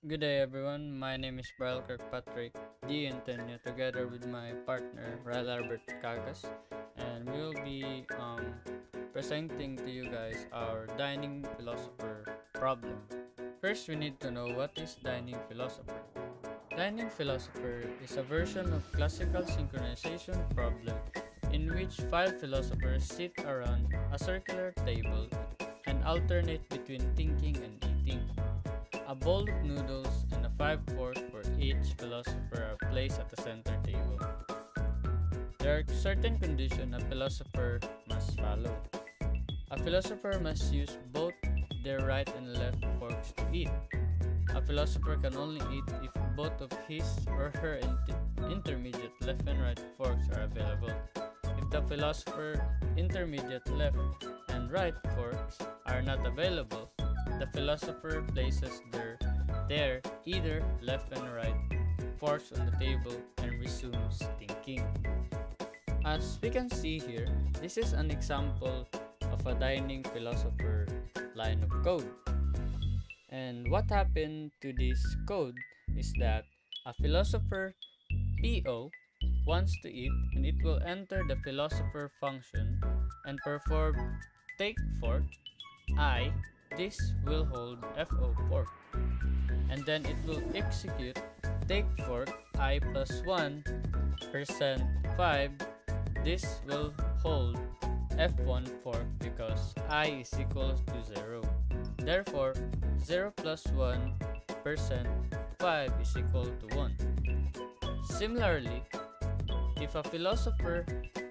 Good day, everyone. My name is Brian Kirkpatrick, the Entenia, together with my partner, Ryle Albert Cagas, and we will be presenting to you guys our dining philosopher problem. First, we need to know what is dining philosopher. Dining philosopher is a version of classical synchronization problem in which five philosophers sit around a circular table and alternate between thinking and eating. A bowl of noodles and a five forks for each philosopher are placed at the center table. There are certain conditions a philosopher must follow. A philosopher must use both their right and left forks to eat. A philosopher can only eat if both of his or her intermediate left and right forks are available. If the philosopher intermediate left and right forks are not available, the philosopher places their either left and right forks on the table and resumes thinking. As we can see here, this is an example of a dining philosopher line of code. And what happened to this code is that a philosopher PO wants to eat and it will enter the philosopher function and perform take fork I. This will hold FO fork, and then it will execute take fork I plus 1% 5. This will hold F1 fork because I is equal to 0. Therefore, 0 plus 1% 5 is equal to 1. Similarly, if a philosopher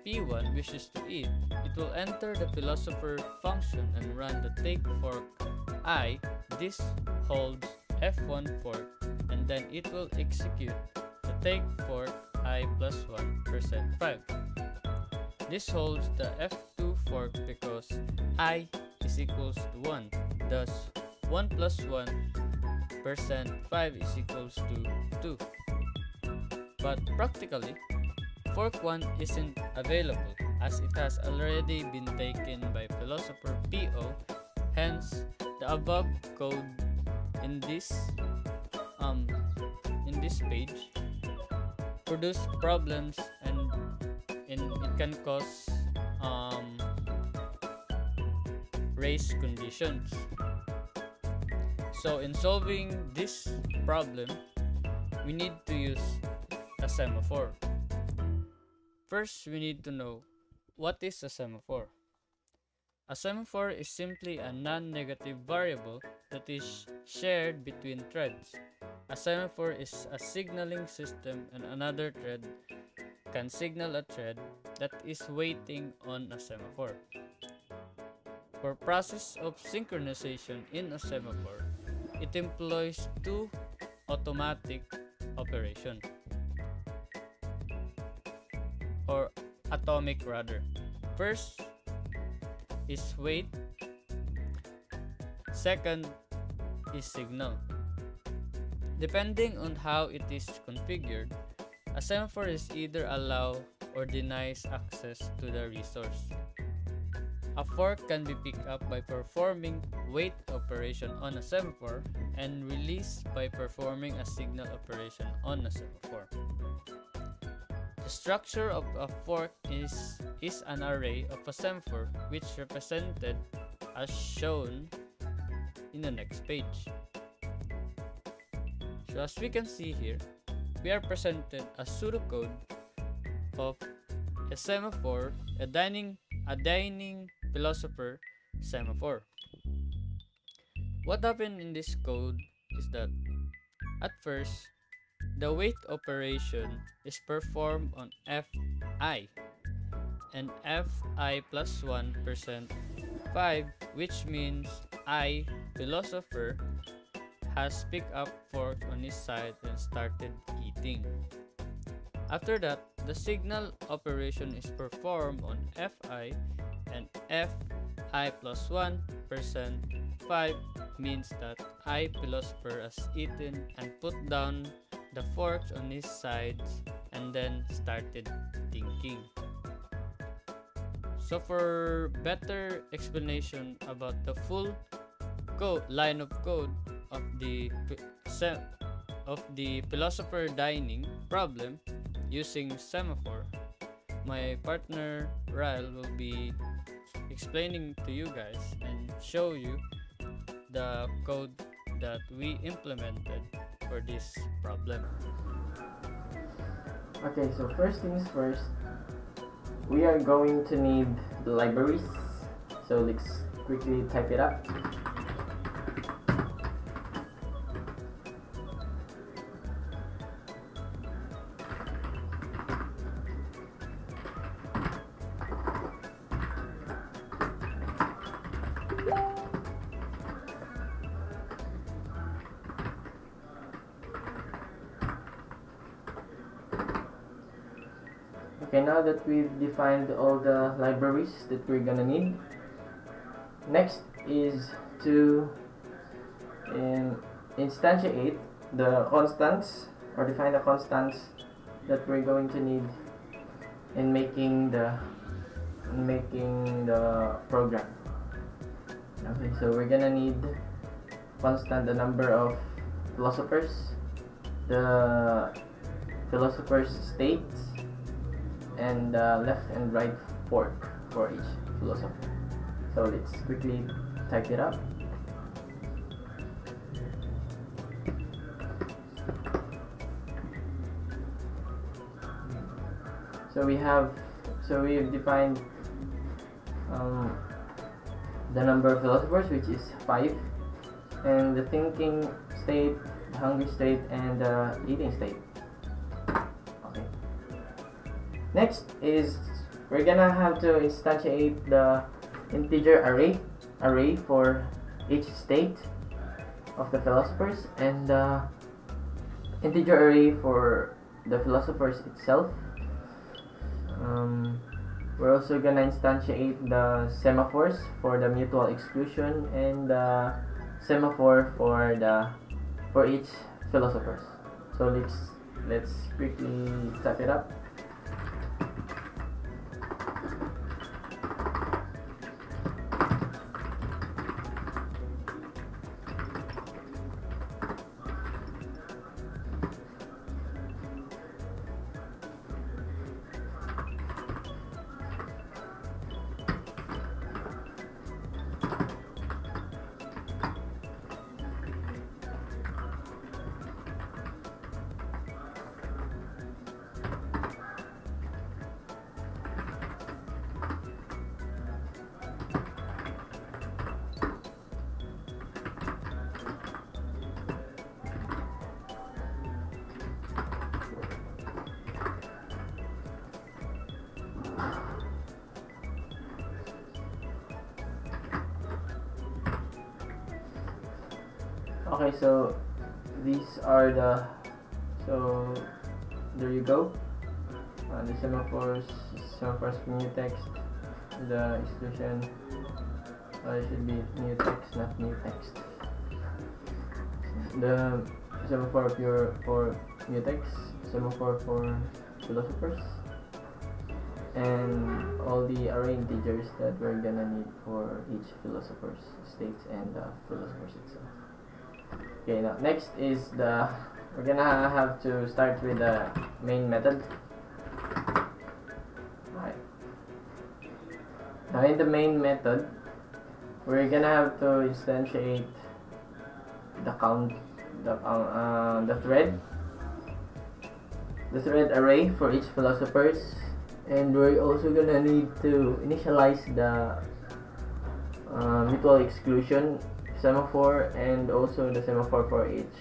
P1 wishes to eat, it will enter the philosopher function and run the take fork I. This holds F1 fork, and then it will execute the take fork I plus 1% 5. This holds the F2 fork because I is equals to 1. Thus, 1 plus 1% 5 is equals to 2. But practically, fork 1 isn't available as it has already been taken by philosopher PO. Hence, the above code in this page produce problems and it can cause race conditions. So in solving this problem, we need to use a semaphore. First, we need to know what is a semaphore. A semaphore is simply a non-negative variable that is shared between threads. A semaphore is a signaling system and another thread can signal a thread that is waiting on a semaphore. For process of synchronization in a semaphore, it employs two automatic operations, or atomic rather. First is wait, second is signal. Depending on how it is configured, a semaphore is either allow or denies access to the resource. A fork can be picked up by performing wait operation on a semaphore and released by performing a signal operation on a semaphore. The structure of a fork is an array of a semaphore which represented as shown in the next page. So as we can see here, we are presented a pseudocode of a semaphore, a dining philosopher semaphore. What happened in this code is that at first, the wait operation is performed on Fi and Fi plus 1% 5, which means I, philosopher, has picked up fork on his side and started eating. After that, the signal operation is performed on Fi and Fi plus 1% 5 means that I, philosopher, has eaten and put down the forks on his sides and then started thinking. So for better explanation about the full line of code of the philosopher dining problem using semaphore, my partner Ryle will be explaining to you guys and show you the code that we implemented for this problem. Okay, so first things first, we are going to need the libraries. So let's quickly type it up. Okay, now that we've defined all the libraries that we're gonna need, next is to instantiate the constants, or define the constants that we're going to need in making the program. Okay, so we're gonna need constant the number of philosophers, the philosophers' states, and left and right fork for each philosopher. So let's quickly type it up. So we've defined the number of philosophers, which is 5, and the thinking state, the hungry state, and the eating state. Okay. Next is we're gonna have to instantiate the integer array for each state of the philosophers, and the integer array for the philosophers itself. We're also gonna instantiate the semaphores for the mutual exclusion, and the semaphore for each philosophers. So let's quickly type it up. Okay, so these are so there you go. The semaphores for new text, the exclusion it should be new text, not new text. The semaphore for new text, semaphore for philosophers, and all the array integers that we're gonna need for each philosopher's states and the philosophers itself. Okay, now next is we're gonna have to start with the main method. Right. Now in the main method, we're gonna have to instantiate the thread array for each philosophers, and we're also gonna need to initialize the mutual exclusion semaphore, and also the semaphore for each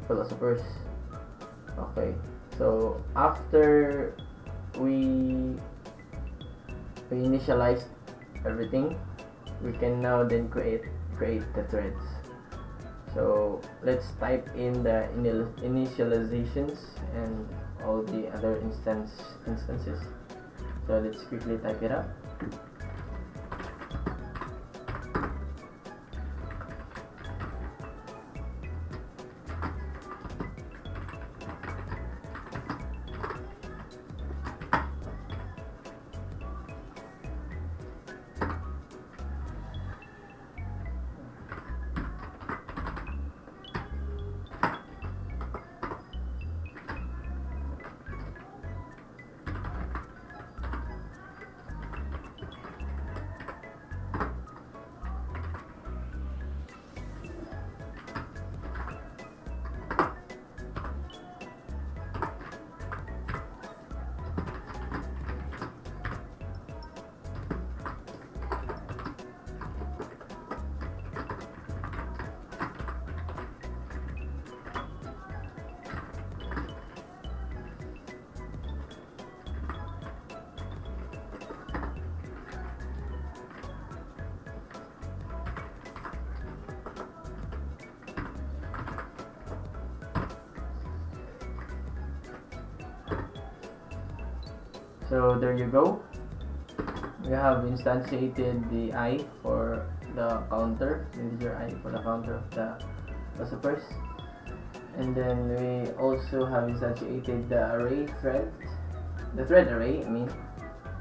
philosophers. Okay, so after we initialize everything, we can now then create the threads. So let's type in the initializations and all the other instances. So let's quickly type it up. So there you go. We have instantiated the I for the counter, integer I for the counter of the philosophers. And then we also have instantiated the array thread, the thread array, I mean,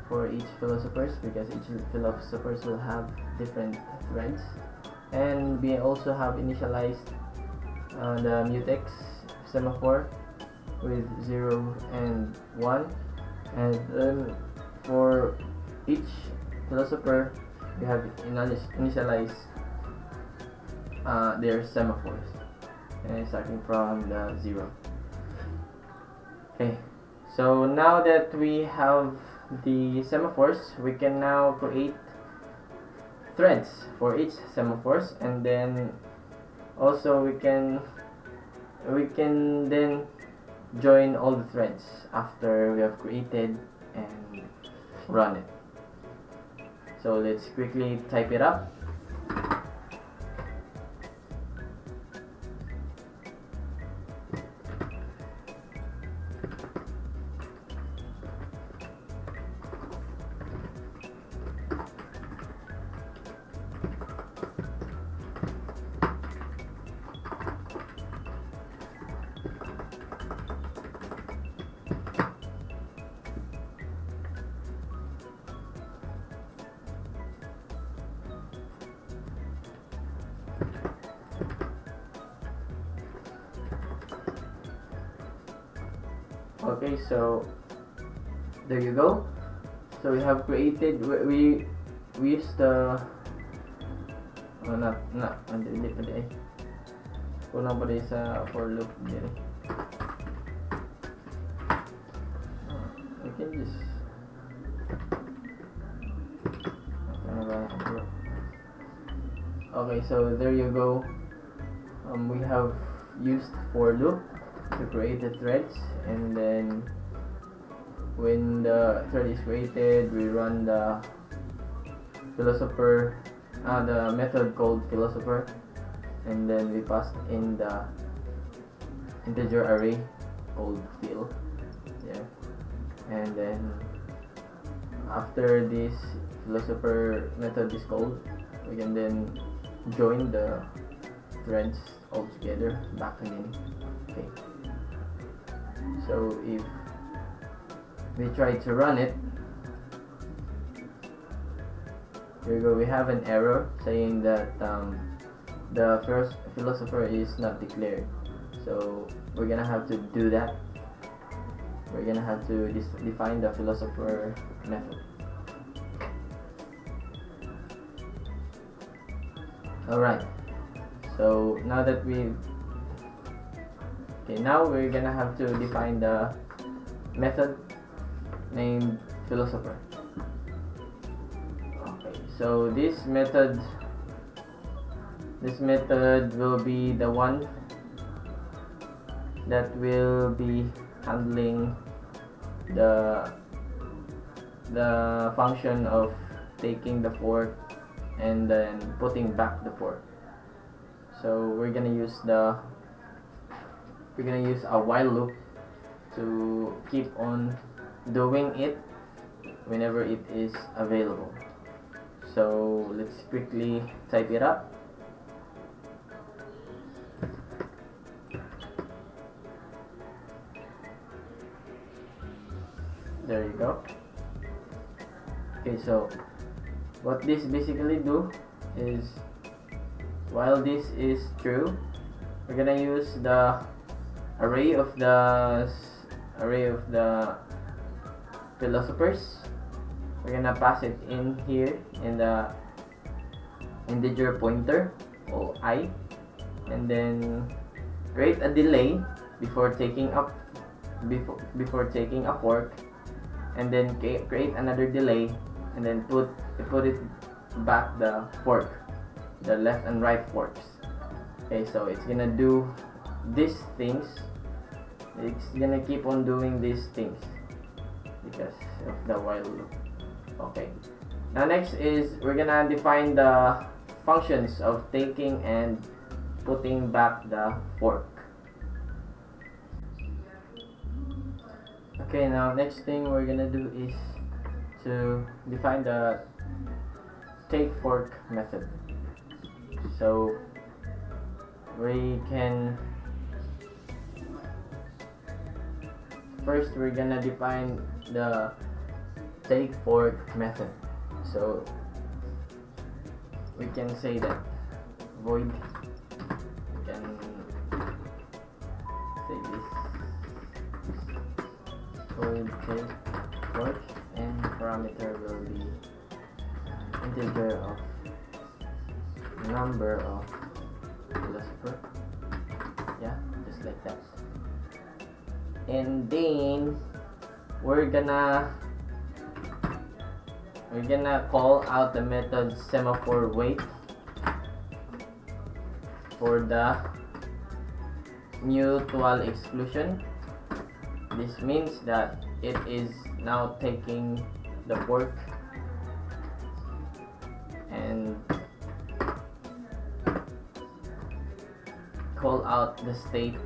for each philosophers, because each philosophers will have different threads. And we also have initialized the mutex semaphore with 0 and 1, and then for each philosopher we have initialized their semaphores, and starting from the 0. Okay, so now that we have the semaphores, we can now create threads for each semaphores, and then also we can then join all the threads after we have created and run it. So let's quickly type it up. Okay, so there you go. So we have created, we use the delete pa di ay kulang pa di sa for loop dire. We can just okay, so there you go. We have used for loop to create the threads, and then when the thread is created, we run the philosopher, the method called philosopher, and then we pass in the integer array called phil. Yeah, and then after this philosopher method is called, we can then join the threads all together back again. Okay, so if we try to run it, here we go, we have an error saying that the first philosopher is not declared. So we're gonna have to do that. We're gonna have to define the philosopher method. Alright, so now that now we're gonna have to define the method named philosopher. Okay, so this method will be the one that will be handling the function of taking the fork and then putting back the fork. So we're gonna use a while loop to keep on doing it whenever it is available. So let's quickly type it up. There you go. Okay, so what this basically do is, while this is true, we're gonna use the array of the philosophers. We're gonna pass it in here in the integer pointer or I, and then create a delay before taking a fork, and then create another delay, and then put it back the fork, the left and right forks. Okay, so it's gonna do these things. It's gonna keep on doing these things because of the while loop. Okay, now next is we're gonna define the functions of taking and putting back the fork. Okay, now next thing we're gonna do is to define the take fork method. So we can first we're gonna define the take fork method. So we can say that void, we can say this void take fork, and parameter will be integer of number of philosopher. Yeah, just like that. And then we're gonna call out the method semaphore wait for the mutual exclusion. This means that it is now taking the fork and call out the state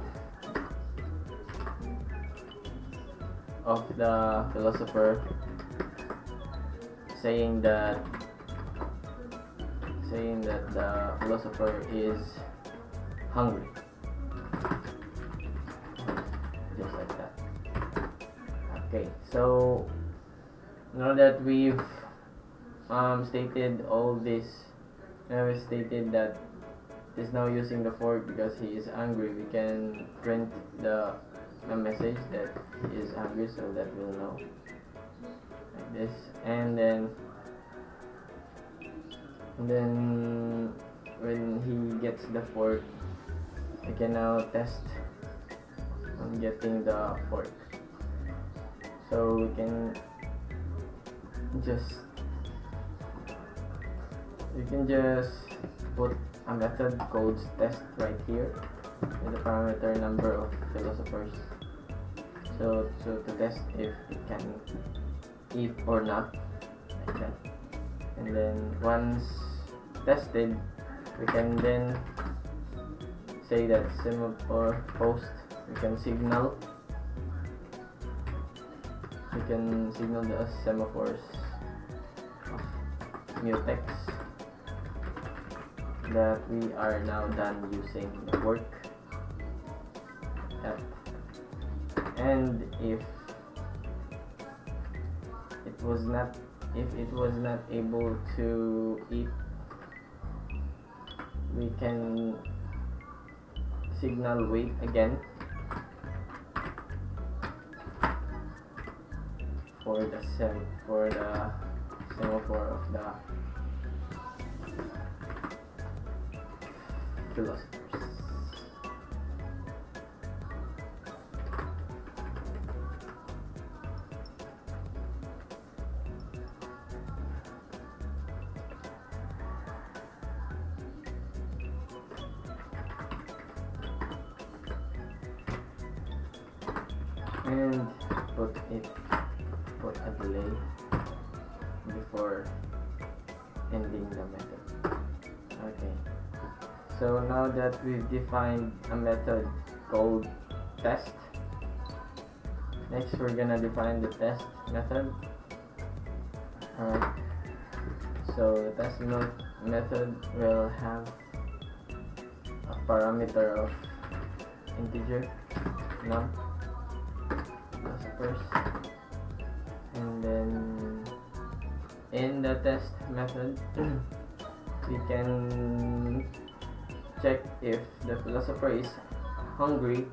of the philosopher, saying that the philosopher is hungry, just like that. Okay, so now that we've stated all this, we stated that is now using the fork because he is hungry, we can print a message that he is hungry, so that we'll know, like this. And then when he gets the fork, we can now test on getting the fork. So we can just put a method called test right here with the parameter number of philosophers, so to test if it can eat or not, like that. And then once tested, we can then say that semaphore post, we can signal the semaphores of mutex that we are now done using the work app. And if it was not able to eat, we can signal wait again for the semaphore of the philosophers. And put a delay before ending the method. Okay, so now that we've defined a method called test, next we're gonna define the test method. Alright, so the test method will have a parameter of integer num first, and then in the test method we can check if the philosopher is hungry,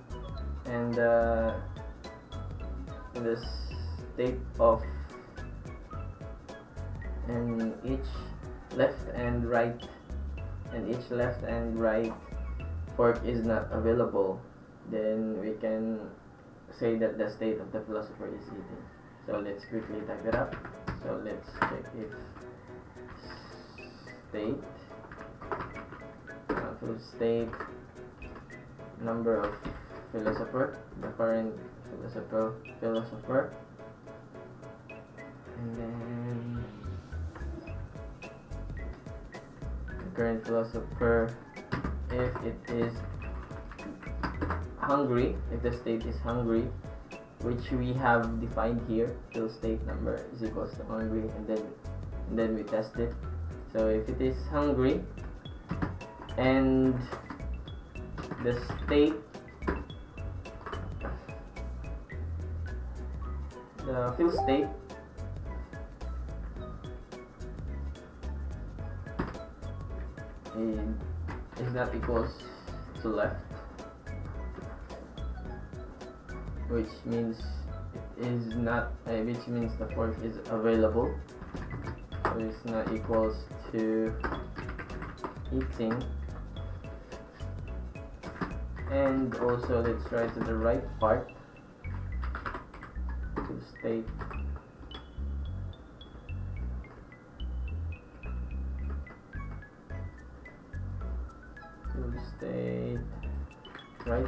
and the state of and each left and right fork is not available, then we can say that the state of the philosopher is eating. So let's quickly type it up. So let's check if state number of philosopher, the current philosopher, and then the current philosopher, if it is hungry, if the state is hungry, which we have defined here. Fill state number is equals to hungry, and then we test it. So if it is hungry and the state, the fill state is not equals to left, which means it is not, which means the fork is available, so it's not equals to eating. And also let's try to the right part to state right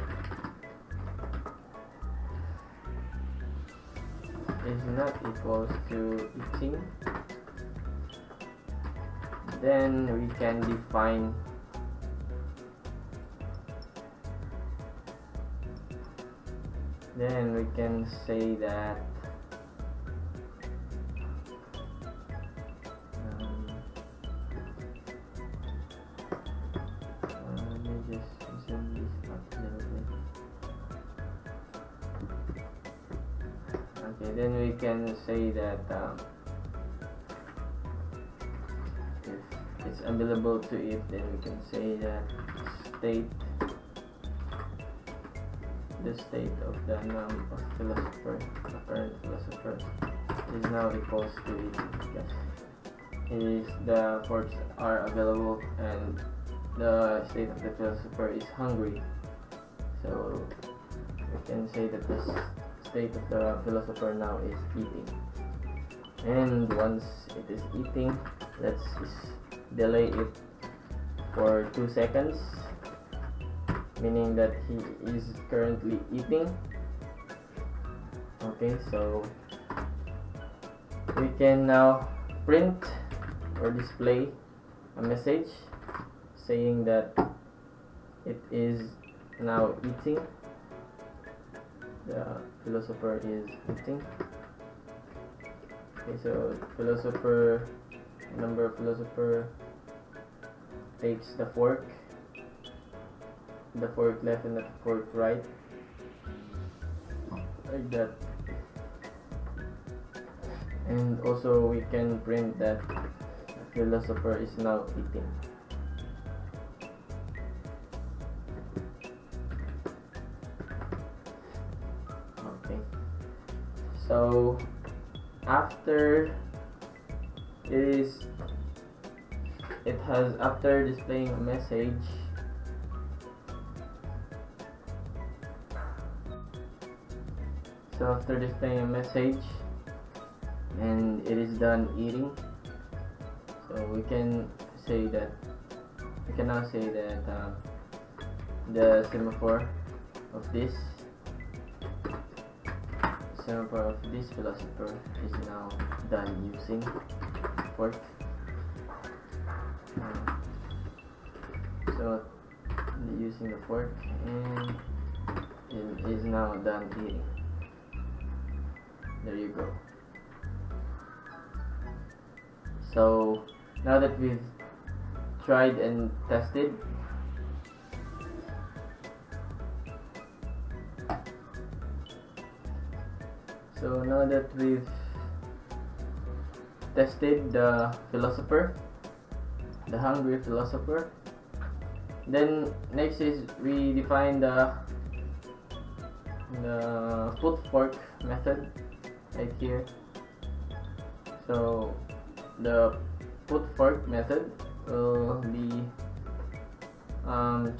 is not equals to eating. Then we can define say that let me just zoom this up a little bit. Okay, then we can say that if it's available to eat, then we can say that the state of the noun of philosopher, the current philosopher, is now equals to eating, because the forks are available and the state of the philosopher is hungry. So we can say that the state of the philosopher now is eating. And once it is eating, let's delay it for 2 seconds, meaning that he is currently eating. Okay, so we can now print or display a message saying that it is now eating. The philosopher is eating. Okay, so philosopher takes the fork left and the fork right, like that. And also we can print that the philosopher is now eating. Okay, so after displaying a message, and it is done eating, so we can now say that the semaphore of this philosopher is now done using fork. So using the fork, and it is now done eating. There you go. So now that we've tried and tested, the philosopher, the hungry philosopher, then next is we define the put fork method right here. So the put fork method will be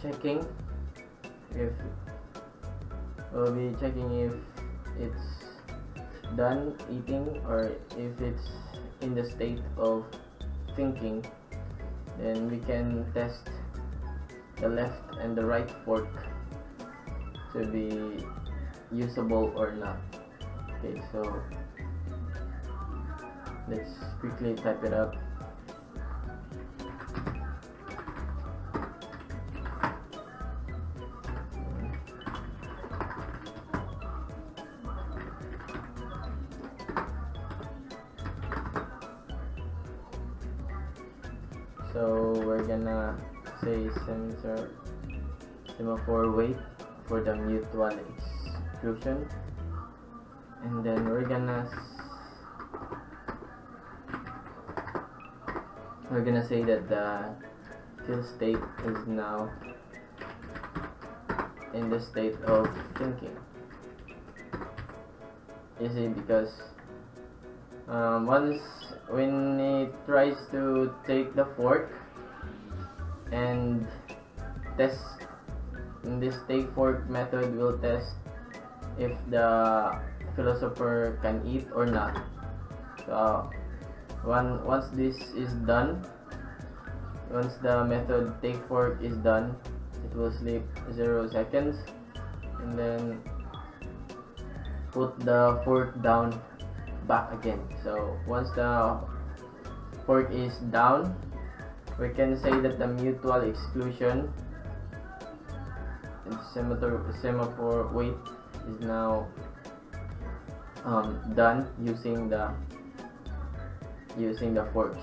checking if it's done eating or if it's in the state of thinking. Then we can test the left and the right fork to be usable or not. Okay, so let's quickly type it up. So we're gonna say semaphore wait for the mutual exclusion, and then we're gonna say that the till state is now in the state of thinking. You see, because once when it tries to take the fork and test, this take fork method will test if the philosopher can eat or not. So once this is done, once the method take fork is done, it will sleep 0 seconds and then put the fork down back again. So once the fork is down, we can say that the mutual exclusion and semaphore wait is now done using the forks,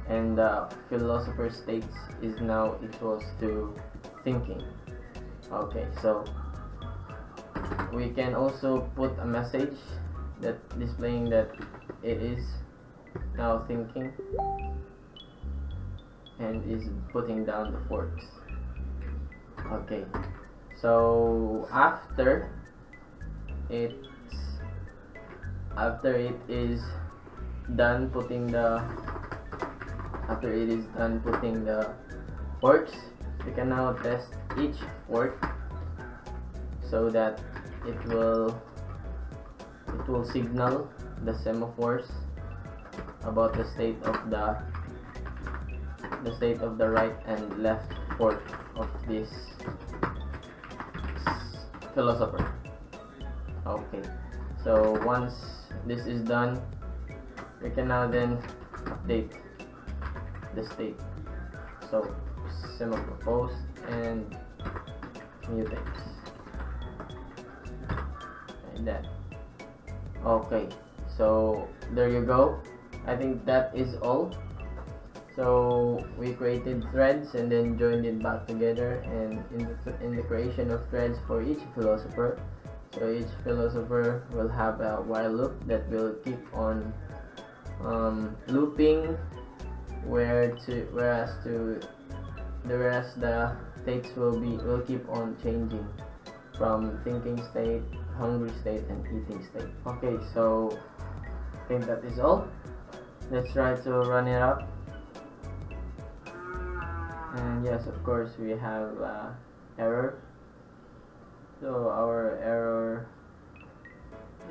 and the philosopher states is now equals to thinking. Okay, so we can also put a message that displaying that it is now thinking and is putting down the forks. Okay, so after it is done putting the forks, we can now test each fork so that it will signal the semaphores about the state of the right and left fork of this philosopher. Okay, so once this is done, we can now then update the state. So semaphore post and mutex like that. Okay, so there you go. I think that is all. So we created threads and then joined it back together, and in the creation of threads for each philosopher, so each philosopher will have a while loop that will keep on looping, whereas the states will keep on changing from thinking state, hungry state, and eating state. Okay, so I think that is all. Let's try to run it up. And yes, of course, we have error. So our error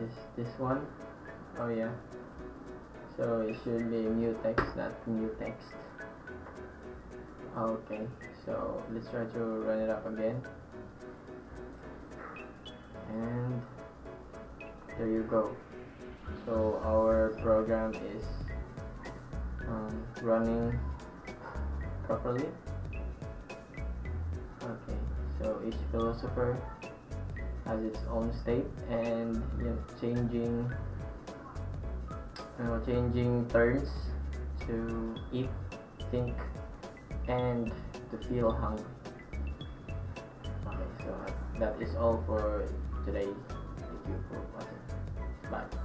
is this one. Oh yeah. So it should be mutex, not mutext. Okay, so let's try to run it up again. And there you go. So our program is running properly. Okay, so each philosopher has its own state, and changing turns to eat, think, and to feel hungry. Okay, so that is all for today. Thank you for watching. Bye.